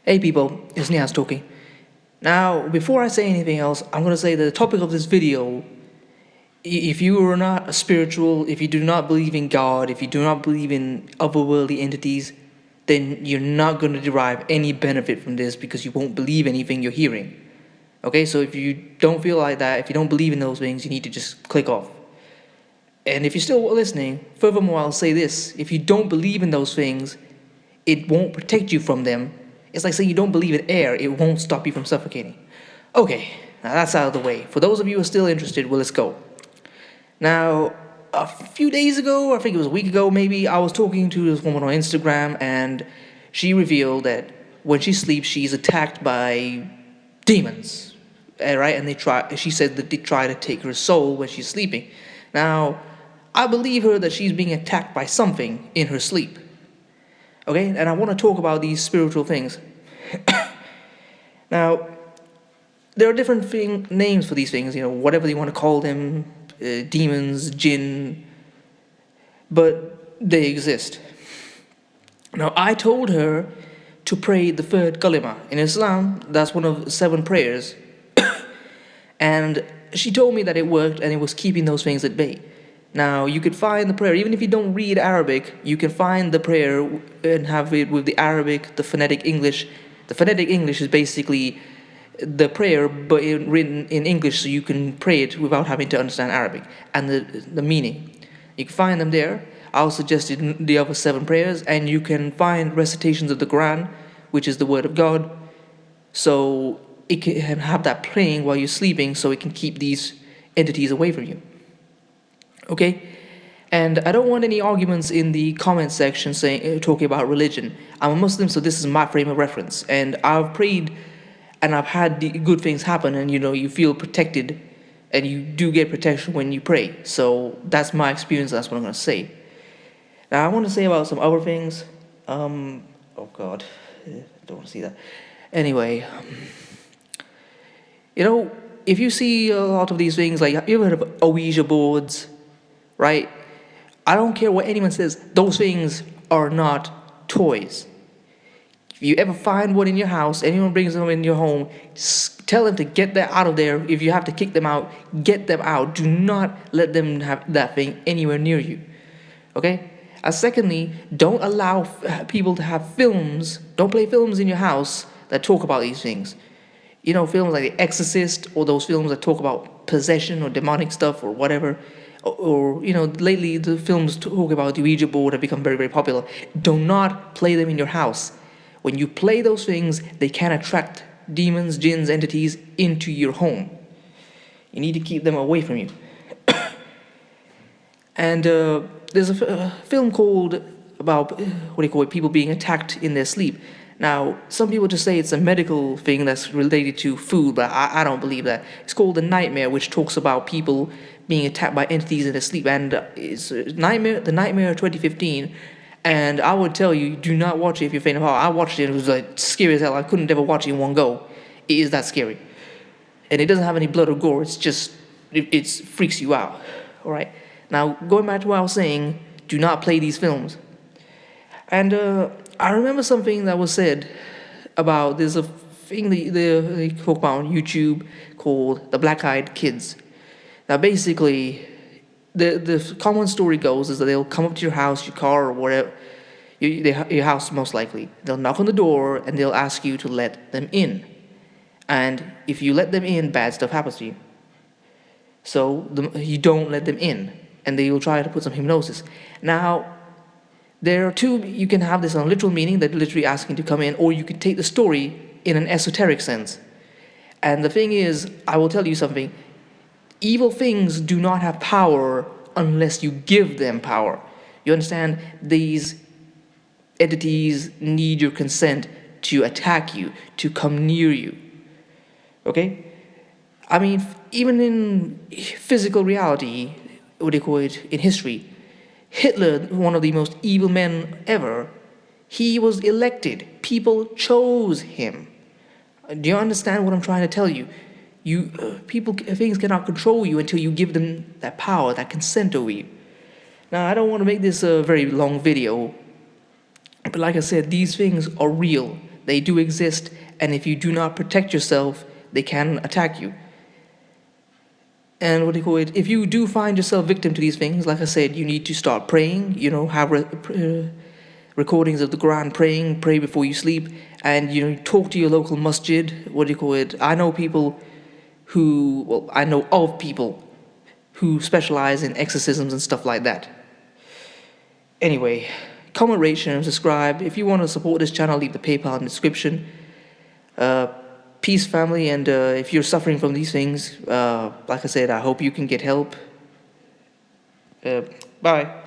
Hey people, it's Niaz talking. Now, before I say anything else, I'm going to say that the topic of this video, if you are not a spiritual, if you do not believe in God, if you do not believe in otherworldly entities, then you're not going to derive any benefit from this because you won't believe anything you're hearing. Okay, so if you don't feel like that, if you don't believe in those things, you need to just click off. And if you're still listening, furthermore, I'll say this: if you don't believe in those things, it won't protect you from them. It's like saying you don't believe in air, it won't stop you from suffocating. Okay, now that's out of the way. For those of you who are still interested, well, let's go. Now, a few days ago, I think it was a week ago maybe, I was talking to this woman on Instagram, and she revealed that when she sleeps, she's attacked by demons, right? And she said that they try to take her soul when she's sleeping. Now, I believe her that she's being attacked by something in her sleep. Okay, and I want to talk about these spiritual things. Now, there are different names for these things, whatever you want to call them, demons, jinn, but they exist. Now, I told her to pray the third kalima. In Islam, that's one of 7 prayers. And she told me that it worked and it was keeping those things at bay. Now, you could find the prayer, even if you don't read Arabic, you can find the prayer and have it with the Arabic, the phonetic English. The phonetic English is basically the prayer, but written in English, so you can pray it without having to understand Arabic and the meaning. You can find them there. I'll suggest the other 7 prayers, and you can find recitations of the Quran, which is the word of God, so it can have that playing while you're sleeping, so it can keep these entities away from you. Okay, and I don't want any arguments in the comment section talking about religion. I'm a Muslim, so this is my frame of reference, and I've prayed and I've had the good things happen, and you feel protected, and you do get protection when you pray. So that's my experience. That's what I'm going to say. Now I want to say about some other things. Oh God, I don't want to see that. Anyway, if you see a lot of these things, like, have you ever heard of Ouija boards? Right? I don't care what anyone says, those things are not toys. If you ever find one in your house, anyone brings them in your home, tell them to get that out of there. If you have to kick them out, get them out. Do not let them have that thing anywhere near you. Okay? Secondly, don't allow people to have films. Don't play films in your house that talk about these things. Films like The Exorcist, or those films that talk about possession or demonic stuff or whatever. Or lately the films talk about the Ouija board have become very, very popular. Do not play them in your house. When you play those things, they can attract demons, jinns, entities into your home. You need to keep them away from you. And there's a film called about, people being attacked in their sleep. Now, some people just say it's a medical thing that's related to food, but I don't believe that. It's called The Nightmare, which talks about people being attacked by entities in their sleep, and it's The Nightmare 2015, and I would tell you, do not watch it if you're faint of heart. I watched it, it was like scary as hell. I couldn't ever watch it in one go. It is that scary. And it doesn't have any blood or gore, it's just, it freaks you out, alright? Now, going back to what I was saying, do not play these films. And I remember something that was said about, there's a thing they talk about on YouTube called the Black-Eyed Kids. Now, basically, the common story goes is that they'll come up to your house, your car, or whatever, your house most likely. They'll knock on the door, and they'll ask you to let them in. And if you let them in, bad stuff happens to you. So you don't let them in, and they will try to put some hypnosis. Now, there are 2, you can have this on literal meaning, that literally asking to come in, or you can take the story in an esoteric sense. And the thing is, I will tell you something, evil things do not have power unless you give them power. You understand? These entities need your consent to attack you, to come near you. Okay? I mean, even in physical reality, in history, Hitler, one of the most evil men ever, he was elected. People chose him. Do you understand what I'm trying to tell you? Things cannot control you until you give them that power, that consent over you. Now, I don't want to make this a very long video, but like I said, these things are real. They do exist, and if you do not protect yourself, they can attack you. And if you do find yourself victim to these things, like I said, you need to start praying, have recordings of the Quran praying, pray before you sleep, and, talk to your local masjid, I know people I know of people who specialize in exorcisms and stuff like that. Anyway, comment, rate, share, and subscribe. If you want to support this channel, leave the PayPal in the description. Peace, family, and if you're suffering from these things, like I said, I hope you can get help. Bye.